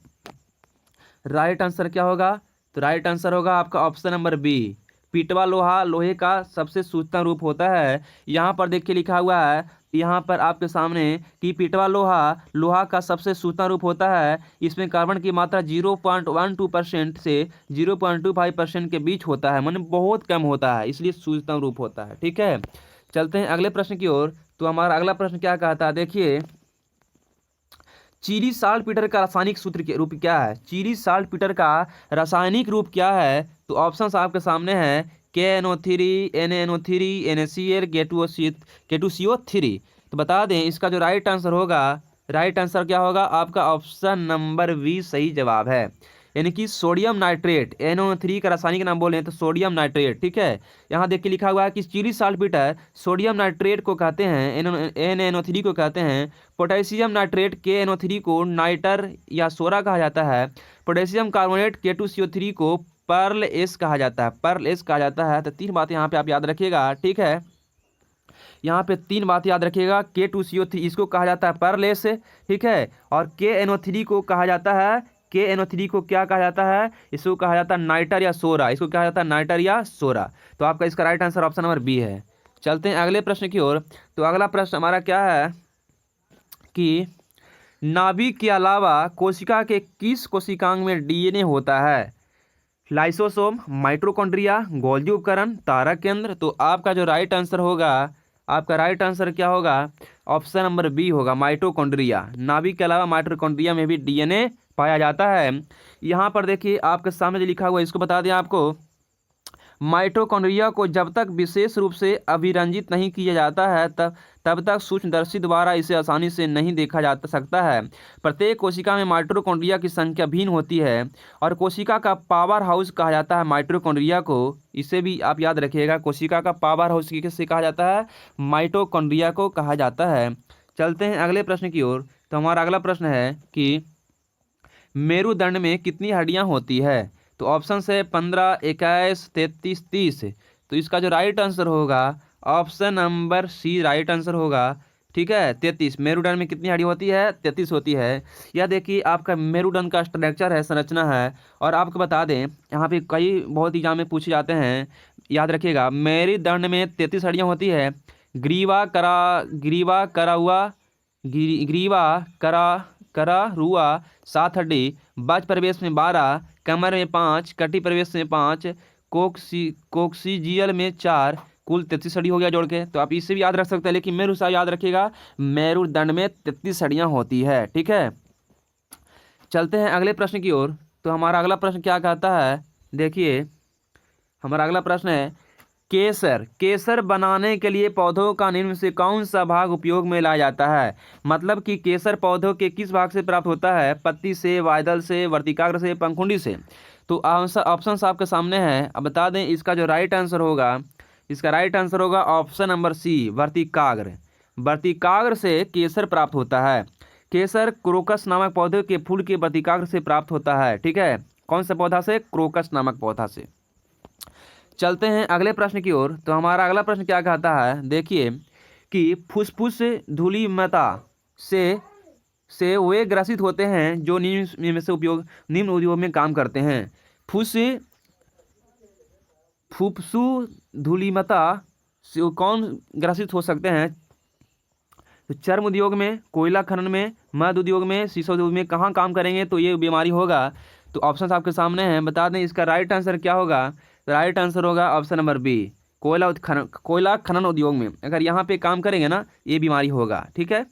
राइट आंसर क्या होगा? तो राइट आंसर होगा आपका ऑप्शन नंबर बी, पिटवा लोहा लोहे का सबसे शुद्धतम रूप होता है। यहाँ पर देखिए लिखा हुआ है, यहाँ पर आपके सामने कि पिटवा लोहा लोहा का सबसे शुद्धतम रूप होता है। इसमें कार्बन की मात्रा 0.12% से 0.25% के बीच होता है, माने बहुत कम होता है, इसलिए शुद्धतम रूप होता है, ठीक है। चलते हैं अगले प्रश्न की ओर। तो हमारा अगला प्रश्न क्या कहता है, देखिए चीनी साल्टपीटर का रासायनिक सूत्र के रूप क्या है? चीनी साल्टपीटर का रासायनिक रूप क्या है? तो ऑप्शंस आपके सामने हैं, KNO3, NaNO3, NaCl, K2CO3। तो बता दें इसका जो राइट आंसर होगा, राइट आंसर क्या होगा आपका? ऑप्शन नंबर बी सही जवाब है, यानी कि सोडियम नाइट्रेट। NO3 का रासायनिक नाम बोले तो सोडियम नाइट्रेट, ठीक है। यहाँ देख के लिखा हुआ है कि चीनी साल्टपीटर सोडियम नाइट्रेट को कहते हैं, NaNO3 को कहते हैं। पोटेशियम नाइट्रेट KNO3 को नाइटर या सोरा कहा जाता है। पोटेशियम कार्बोनेट K2CO3 को पर्ल एस कहा जाता है, पर्ल एस कहा जाता है। तो तीन बातें यहाँ पे आप याद रखिएगा, ठीक है। यहाँ पे तीन बात याद रखिएगा, K2CO3 इसको कहा जाता है पर्ल एस, ठीक है। और KNO3 को कहा जाता है, KNO3 को क्या कहा जाता है? इसको कहा जाता है नाइटर या सोरा, इसको कहा जाता है नाइटर या सोरा। तो आपका इसका right answer option number B है। चलते हैं अगले प्रश्न की ओर। तो अगला प्रश्न हमारा क्या है कि नाभिक के अलावा कोशिका के किस कोशिकांग में DNA होता है? लाइसोसोम, माइटोकॉन्ड्रिया, गोल्गी उपकरण, तारक केंद्र। तो आपका जो राइट आंसर होगा, आपका राइट आंसर क्या होगा? ऑप्शन नंबर बी होगा, माइटोकॉन्ड्रिया। नाभिक के अलावा माइटोकॉन्ड्रिया में भी DNA पाया जाता है। यहाँ पर देखिए आपके सामने जो लिखा हुआ है इसको बता दें आपको, माइटोकॉन्ड्रिया को जब तक विशेष रूप से अभिरंजित नहीं किया जाता है तब तक सूक्ष्मदर्शी द्वारा इसे आसानी से नहीं देखा जा सकता है। प्रत्येक कोशिका में माइटोकॉन्ड्रिया की संख्या भिन्न होती है और कोशिका का पावर हाउस कहा जाता है माइटोकॉन्ड्रिया को। इसे भी आप याद रखिएगा, कोशिका का पावर हाउस किससे कहा जाता है? माइटोकॉन्ड्रिया को कहा जाता है। चलते हैं अगले प्रश्न की ओर। तो हमारा अगला प्रश्न है कि मेरुदंड में कितनी हड्डियां होती है? तो ऑप्शन है 15, 21, 33, 30। तो इसका जो राइट आंसर होगा option number C right answer होगा, ठीक है, 33। मेरुदंड में कितनी हड्डी होती है? 33 होती है। यह देखिए आपका मेरुदंड का स्ट्रक्चर है, संरचना है। और आपको बता दें यहाँ पे कई बहुत एग्जाम में पूछे जाते हैं, याद रखिएगा। मेरुदंड में 33 हड्डियाँ होती है। ग्रीवा करा रुआ 7 हड्डी, बाह्य प्रवेश में 12, कमर में 5, कटी प्रवेश में 5, कोक्सीजियल में 4, कुल 33 हड्डी हो गया जोड़ के। तो आप इसे भी याद रख सकते हैं, लेकिन मेरुसा याद रखिएगा, मेरुदंड में 33 हड्डियां होती है, ठीक है। चलते हैं अगले प्रश्न की ओर। तो हमारा अगला प्रश्न क्या कहता है, देखिए हमारा अगला प्रश्न है केसर, केसर बनाने के लिए पौधों का निम्न से कौन सा भाग उपयोग में लाया जाता है? मतलब कि केसर पौधों के किस भाग से प्राप्त होता है? पत्ती से, वायदल से, वर्तिकाग्र से, पंखुड़ी से। तो आंसर ऑप्शन आपके सामने है। अब बता दें इसका जो राइट आंसर होगा, इसका राइट आंसर होगा ऑप्शन नंबर सी, वर्तिकाग्र। वर्तिकाग्र से केसर प्राप्त होता है। केसर क्रोकस नामक पौधे के फूल के वर्तिकाग्र से प्राप्त होता है। ठीक है, कौन से पौधा से? क्रोकस नामक पौधा से। चलते हैं अगले प्रश्न की ओर। तो हमारा अगला प्रश्न क्या कहता है, देखिए कि फुसफुस धूलिमता से वे ग्रसित होते हैं जो निम्न में से निम्न उद्योग में काम करते हैं। फुफ्सु धूलिमता से कौन ग्रसित हो सकते हैं? तो चर्म उद्योग में, कोयला खनन में, मध्य उद्योग में, शीशा उद्योग में कहाँ काम करेंगे तो ये बीमारी होगा? तो ऑप्शन आपके सामने हैं। बता दें इसका राइट आंसर क्या होगा। तो राइट आंसर होगा ऑप्शन नंबर बी, कोयला खनन उद्योग में अगर यहाँ पे काम करेंगे ना, ये बीमारी होगा। ठीक है,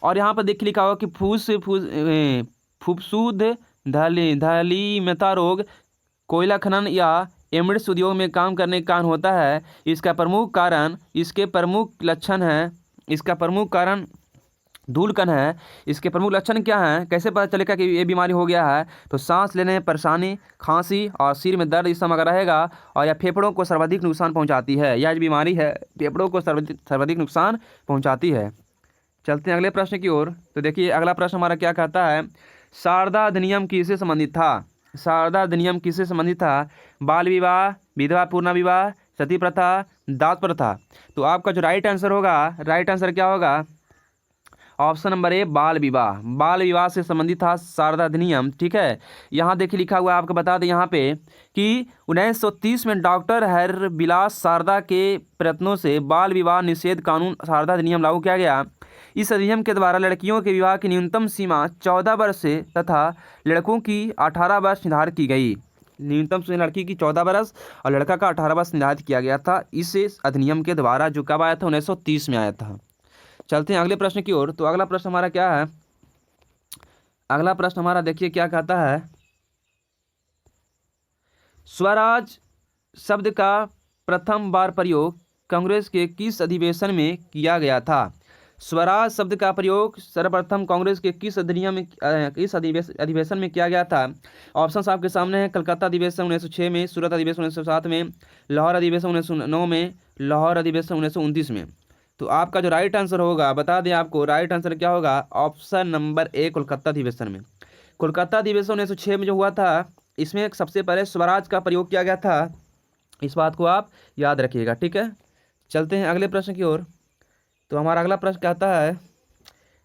और यहाँ पर देखिए लिखा होगा कि फुफ्सुद धलीमता रोग कोयला खनन या एमिड्स उद्योग में काम करने के कारण होता है। इसके प्रमुख लक्षण है, इसका प्रमुख कारण धूलकण है। इसके प्रमुख लक्षण क्या हैं, कैसे पता चलेगा कि ये बीमारी हो गया है? तो सांस लेने में परेशानी, खांसी और सिर में दर्द इस समय अगर रहेगा, और यह फेफड़ों को सर्वाधिक नुकसान पहुंचाती है। यह जो बीमारी है फेफड़ों को सर्वाधिक नुकसान पहुंचाती है। चलते हैं अगले प्रश्न की ओर। तो देखिए अगला प्रश्न हमारा क्या कहता है, शारदा अधिनियम किससे संबंधित था? शारदा अधिनियम किससे संबंधित था? बाल विवाह, विधवा पूर्ण विवाह, सती प्रथा, दास प्रथा। तो आपका जो राइट आंसर होगा, राइट आंसर क्या होगा? ऑप्शन नंबर ए, बाल विवाह। बाल विवाह से संबंधित था शारदा अधिनियम। ठीक है, यहाँ देखिए लिखा हुआ है, आपको बता दें यहाँ पे कि 1930 में डॉक्टर हरबिलास शारदा के प्रयत्नों से बाल विवाह निषेध कानून शारदा अधिनियम लागू किया गया। इस अधिनियम के द्वारा लड़कियों के विवाह की न्यूनतम सीमा 14 वर्ष से तथा लड़कों की 18 वर्ष निर्धारित की गई। न्यूनतम से लड़की की 14 वर्ष और लड़का का 18 वर्ष निर्धारित किया गया था इस अधिनियम के द्वारा, जो कब आया था? 1930 में आया था। चलते हैं अगले प्रश्न की ओर। तो अगला प्रश्न हमारा क्या है, अगला प्रश्न हमारा देखिए क्या कहता है, स्वराज शब्द का प्रथम बार प्रयोग कांग्रेस के किस अधिवेशन में किया गया था? स्वराज शब्द का प्रयोग सर्वप्रथम कांग्रेस के किस अधिनियम में, किस अधिवेशन में किया गया था? ऑप्शन आपके सामने है। कलकत्ता अधिवेशन 1906 में, सूरत अधिवेशन 1907 में, लाहौर अधिवेशन 1909 में, लाहौर अधिवेशन 1929 में। तो आपका जो राइट आंसर होगा, बता दें आपको राइट आंसर क्या होगा? ऑप्शन नंबर ए, कोलकाता अधिवेशन में। कोलकाता अधिवेशन 1906 में जो हुआ था, इसमें सबसे पहले स्वराज का प्रयोग किया गया था। इस बात को आप याद रखिएगा। ठीक है, चलते हैं अगले प्रश्न की ओर। तो हमारा अगला प्रश्न कहता है,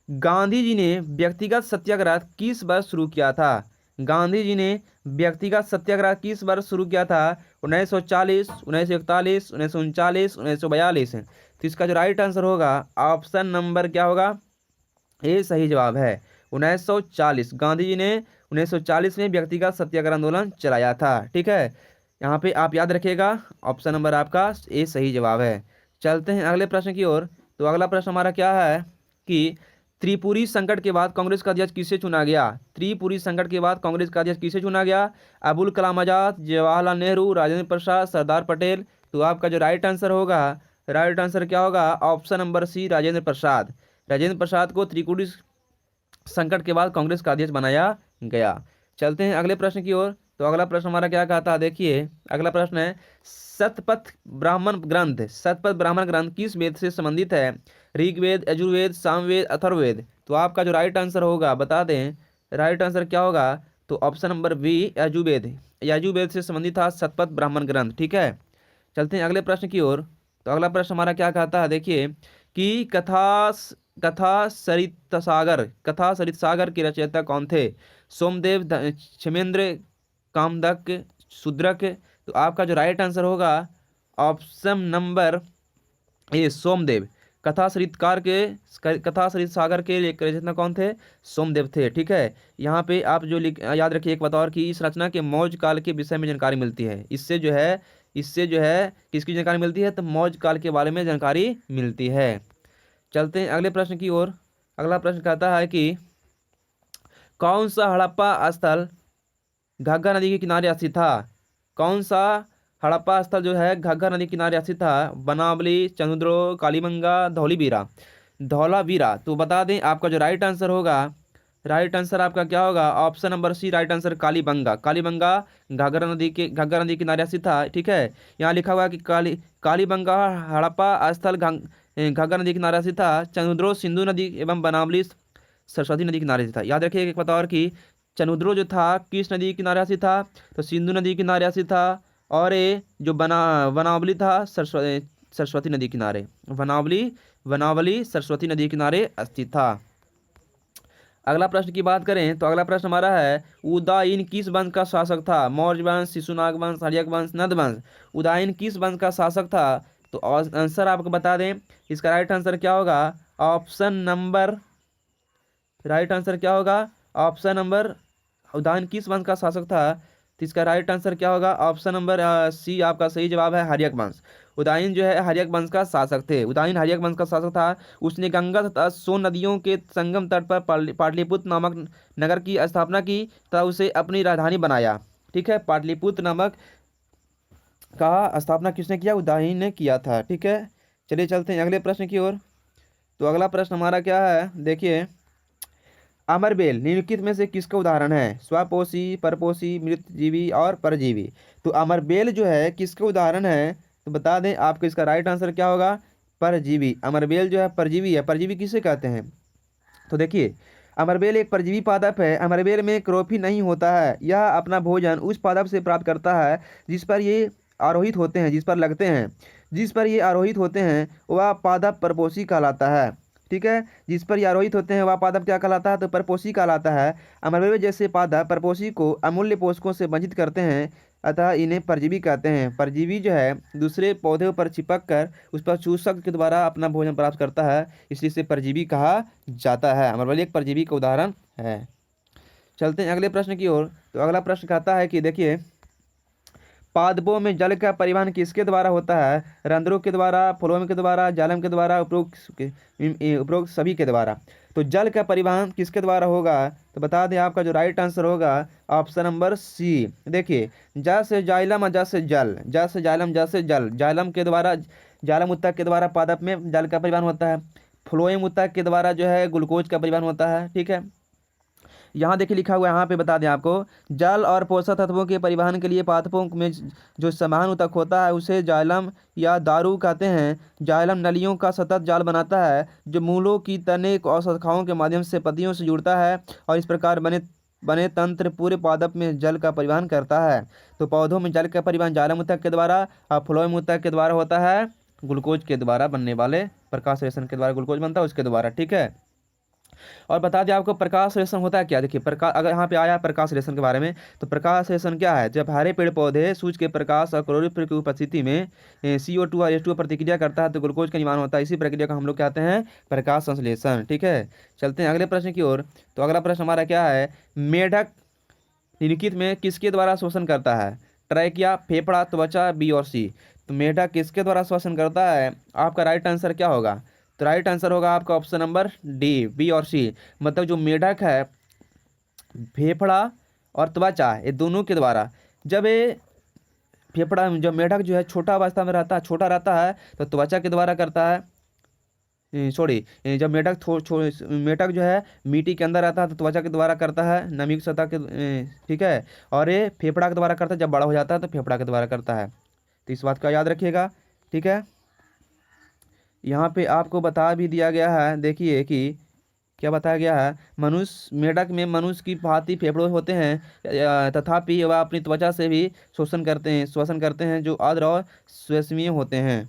गांधी जी ने व्यक्तिगत सत्याग्रह किस वर्ष शुरू किया था? गांधी जी ने व्यक्तिगत सत्याग्रह किस वर्ष शुरू किया था? 1940, 1941, 1939, 1942। तो इसका जो राइट आंसर होगा, ऑप्शन नंबर क्या होगा? ये सही जवाब है 1940। गांधी जी ने 1940 में व्यक्तिगत सत्याग्रह आंदोलन चलाया था। ठीक है, यहाँ पे आप याद रखिएगा, ऑप्शन नंबर आपका ये सही जवाब है। चलते हैं अगले प्रश्न की ओर। तो अगला प्रश्न हमारा क्या है कि त्रिपुरी संकट के बाद कांग्रेस का अध्यक्ष किसे चुना गया? त्रिपुरी संकट के बाद कांग्रेस का अध्यक्ष किसे चुना गया? अबुल कलाम आजाद, जवाहरलाल नेहरू, राजेंद्र प्रसाद, सरदार पटेल। तो आपका जो राइट आंसर होगा, राइट आंसर क्या होगा? ऑप्शन नंबर सी, राजेंद्र प्रसाद। राजेंद्र प्रसाद को त्रिपुरी संकट के बाद कांग्रेस का अध्यक्ष बनाया गया। चलते हैं अगले प्रश्न की ओर। तो अगला प्रश्न हमारा क्या कहता है, देखिए अगला प्रश्न है, शतपथ ब्राह्मण ग्रंथ किस वेद से संबंधित है? ऋग्वेद, यजुर्वेद, सामवेद, अथर्ववेद। तो आपका जो राइट आंसर होगा, बता दें राइट आंसर क्या होगा? तो option number B, Yajurveda. Yajurveda से संबंधित था शतपथ ब्राह्मण ग्रंथ। ठीक है, चलते हैं अगले प्रश्न की ओर। तो अगला प्रश्न हमारा क्या कहता है, देखिए कि कथा सरित सागर के रचयिता कौन थे? सोमदेव, क्षेमेंद्र, कामदक, शूद्रक। तो आपका जो राइट आंसर होगा, ऑप्शन नंबर ए, सोमदेव। कथा सरित सागर के रचयिता कौन थे? सोमदेव थे। ठीक है, यहाँ पे आप जो याद रखिए एक बात और, कि इस रचना के मौर्य काल के विषय में जानकारी मिलती है। इससे जो है किसकी जानकारी मिलती है? तो मौर्य काल के बारे में जानकारी मिलती है। चलते हैं अगले प्रश्न की ओर। अगला प्रश्न कहता है कि कौन सा हड़प्पा स्थल घग्गर नदी के किनारे स्थित था? कौन सा हड़प्पा स्थल जो है घग्गर नदी किनारे स्थित था। बनावली, चंद्रो, कालीबंगा, धौलीबीरा, धौलावीरा। तो बता दें आपका जो राइट आंसर होगा, राइट आंसर आपका क्या होगा, option number C right answer, Kalibanga. Kalibanga Ghaggar नदी किनारे स्थित था। ठीक है, यहाँ लिखा हुआ है कि कालीबंगा हड़प्पा स्थल घग्गर नदी किनारे स्थित था। चंद्रो सिंधु नदी एवं बनावली सरस्वती नदी किनारे से था। याद रखिए एक पता और कि चनुद्रो जो था किस नदी किनारे से था, तो सिंधु नदी किनारे से था। और ये जो वनावली था सरस्वती नदी किनारे, वनावली सरस्वती नदी किनारे स्थित था। अगला प्रश्न की बात करें तो अगला प्रश्न हमारा है, उदयन किस वंश का शासक था? मौर्य वंश, शिशुनाग वंश, हर्यक वंश, नंद वंश। उदयन किस वंश का शासक था? तो आंसर आपको बता दें, इसका राइट आंसर क्या होगा, ऑप्शन नंबर, राइट आंसर क्या होगा, ऑप्शन नंबर, उदयन किस वंश का शासक था? तो इसका राइट आंसर क्या होगा, ऑप्शन नंबर सी आपका सही जवाब है, हर्यक वंश। उदयन जो है हर्यक वंश का शासक थे। उदयन हर्यक वंश का शासक था। उसने गंगा तथा सोन नदियों के संगम तट पर पाटलिपुत्र नामक नगर की स्थापना की तथा उसे अपनी राजधानी बनाया। ठीक है, पाटलिपुत्र नामक का स्थापना किसने किया, उदयन ने किया था। ठीक है, चलिए चलते हैं अगले प्रश्न की ओर। तो अगला प्रश्न हमारा क्या है, देखिए, अमरबेल निम्नलिखित में से किसका उदाहरण है? स्वपोषी, परपोषी, मृतजीवी और परजीवी। तो अमरबेल जो है किसका उदाहरण है? तो बता दें आपको इसका राइट आंसर क्या होगा, परजीवी। अमरबेल जो है परजीवी है। परजीवी किसे कहते हैं? तो देखिए, अमरबेल एक परजीवी पादप है। अमरबेल में क्रोफी नहीं होता है। यह अपना भोजन उस पादप से प्राप्त करता है जिस पर ये आरोहित होते हैं, जिस पर लगते हैं। जिस पर ये आरोहित होते हैं वह पादप परपोषी कहलाता है। ठीक है, जिस पर ये आरोहित होते हैं वह पादप क्या कहलाता है, तो परपोषी कहलाता है। अमरबेल जैसे पादप परपोषी को अमूल्य पोषकों से वंचित करते हैं, अतः इन्हें परजीवी कहते हैं। परजीवी जो है दूसरे पौधे पर चिपक कर उस पर चूसक के द्वारा अपना भोजन प्राप्त करता है, इसलिए इसे परजीवी कहा जाता है। अमरबेल एक परजीवी का उदाहरण है। चलते हैं अगले प्रश्न की ओर। तो अगला प्रश्न कहता है कि देखिए, पादपों में जल का परिवहन किसके द्वारा होता है? रंध्रों के द्वारा, फ्लोएम के द्वारा, जालम के द्वारा, उपरोक्त सभी के द्वारा। तो जल का परिवहन किसके द्वारा होगा? तो बता दें आपका जो राइट आंसर होगा, ऑप्शन नंबर सी। देखिए, ज से जाइलम, ज से जल, ज से जाइलम, ज से जल। जाइलम के द्वारा, जालम उत्तक के द्वारा पादप में जल का परिवहन होता है। फ्लोएम उत्तक के द्वारा जो है ग्लूकोज का परिवहन होता है। ठीक है, यहाँ देखिए लिखा हुआ है, यहाँ पे बता दें आपको, जल और पोषक तत्वों के परिवहन के लिए पादपों में जो समान ऊतक होता है उसे जाइलम या दारू कहते हैं। जाइलम नलियों का सतत जाल बनाता है जो मूलों की तने और शाखाओं के माध्यम से पत्तियों से जुड़ता है, और इस प्रकार बने बने तंत्र पूरे पादप में जल का परिवहन करता है। तो पौधों में जल का परिवहन जाइलम ऊतक के द्वारा और फ्लोएम ऊतक के द्वारा होता है, ग्लूकोज के द्वारा बनने वाले प्रकाश रेशन के द्वारा ग्लूकोज बनता है उसके द्वारा। ठीक है, और बता दें आपको प्रकाश रेशन होता है क्या। देखिए, प्रकाश, अगर यहाँ पे आया प्रकाश रेशन के बारे में, तो प्रकाश रेशन क्या है, जब हरे पेड़ पौधे सूर्य के प्रकाश और क्लोरोफिल की उपस्थिति में CO2 और H2O प्रतिक्रिया करता है तो ग्लूकोज का निर्माण होता है। इसी प्रक्रिया को हम लोग कहते हैं प्रकाश संश्लेषण। ठीक है, चलते हैं अगले प्रश्न की ओर। तो अगला प्रश्न हमारा क्या है, मेढक निम्नलिखित में किसके द्वारा श्वसन करता है? ट्रैकिया, फेफड़ा, त्वचा, बी और सी। तो मेढक किसके द्वारा श्वसन करता है? आपका राइट आंसर क्या होगा? तो राइट आंसर होगा आपका ऑप्शन नंबर डी, बी और सी। मतलब जो मेढक है फेफड़ा और त्वचा ये दोनों के द्वारा, जब ये फेफड़ा, जब मेढक जो है छोटा अवस्था में रहता है, छोटा रहता है, तो त्वचा के द्वारा करता है। सॉरी, जब मेढक जो है मिट्टी के अंदर रहता है तो त्वचा के द्वारा करता है, नमी की सतह के। ठीक है, और ये फेफड़ा के द्वारा करता है, जब बड़ा हो जाता है तो फेफड़ा के द्वारा करता है। तो इस बात का याद रखिएगा। ठीक है, यहाँ पे आपको बता भी दिया गया है, देखिए कि क्या बताया गया है, मनुष्य, मेढक में मनुष्य की भांति फेफड़े होते हैं, तथापि वह अपनी त्वचा से भी श्वसन करते हैं जो आर्द्र और श्वसनीय होते हैं।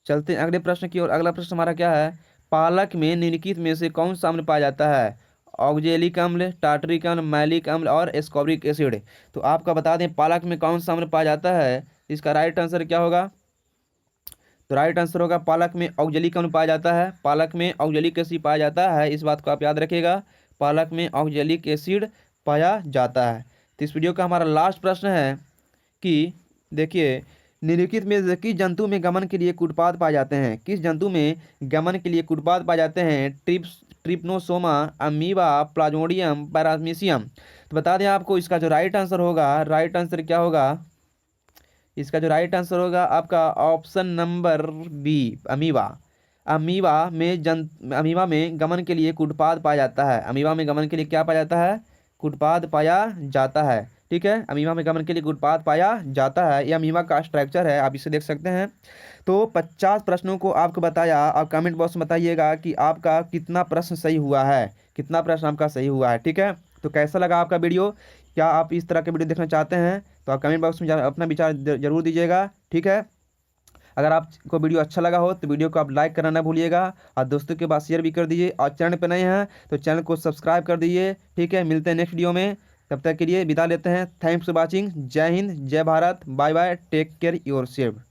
चलते हैं अगले प्रश्न की ओर। अगला प्रश्न हमारा क्या है, पालक में निम्नलिखित में से कौन सा अम्ल पाया जाता है? ऑक्जेलिक अम्ल, टार्टरिक अम्ल, मैलिक अम्ल और एस्कॉर्बिक एसिड। तो आपका बता दें पालक में कौन सा अम्ल पाया जाता है, इसका राइट आंसर क्या होगा? तो राइट आंसर होगा पालक में ऑक्जेलिक अम्ल पाया जाता है। पालक में ऑक्जेलिक एसिड पाया जाता है, इस बात को आप याद रखिएगा, पालक में ऑक्जेलिक एसिड पाया जाता है। तो इस वीडियो का हमारा लास्ट प्रश्न है कि देखिए, निम्नलिखित में से किस जंतु में गमन के लिए कूटपाद पाए जाते हैं? किस जंतु में गमन के लिए कूटपाद पाए जाते हैं? Trypanosoma, amoeba, plasmodium, paramecium. तो बता दें आपको इसका जो राइट आंसर होगा, राइट आंसर क्या होगा? इसका जो राइट आंसर होगा आपका option number B, amoeba. Amoeba में गमन के लिए कूटपाद पाया जाता है। अमीबा में गमन के लिए क्या पाया जाता है? कूटपाद पाया जाता है। ठीक है, अमीबा में गमन के लिए कूटपाद पाया जाता है। यह अमीबा का स्ट्रक्चर है, आप इसे देख सकते हैं। तो 50 प्रश्नों को आपको बताया। आप कमेंट बॉक्स में बताइएगा कि आपका कितना प्रश्न सही हुआ है, कितना प्रश्न आपका सही हुआ है। ठीक है, तो कैसा लगा आपका वीडियो? क्या आप इस तरह के वीडियो देखना चाहते हैं? तो आप कमेंट बॉक्स में अपना विचार जरूर दीजिएगा। ठीक है, अगर आपको वीडियो अच्छा लगा हो तो वीडियो को आप लाइक करना ना भूलिएगा और दोस्तों के पास शेयर भी कर दीजिए। और चैनल पर नए हैं तो चैनल को सब्सक्राइब कर दीजिए। ठीक है, मिलते हैं नेक्स्ट वीडियो में, तब तक के लिए विदा लेते हैं। Thanks for watching. जय हिंद, जय Bharat, bye bye, take care your self.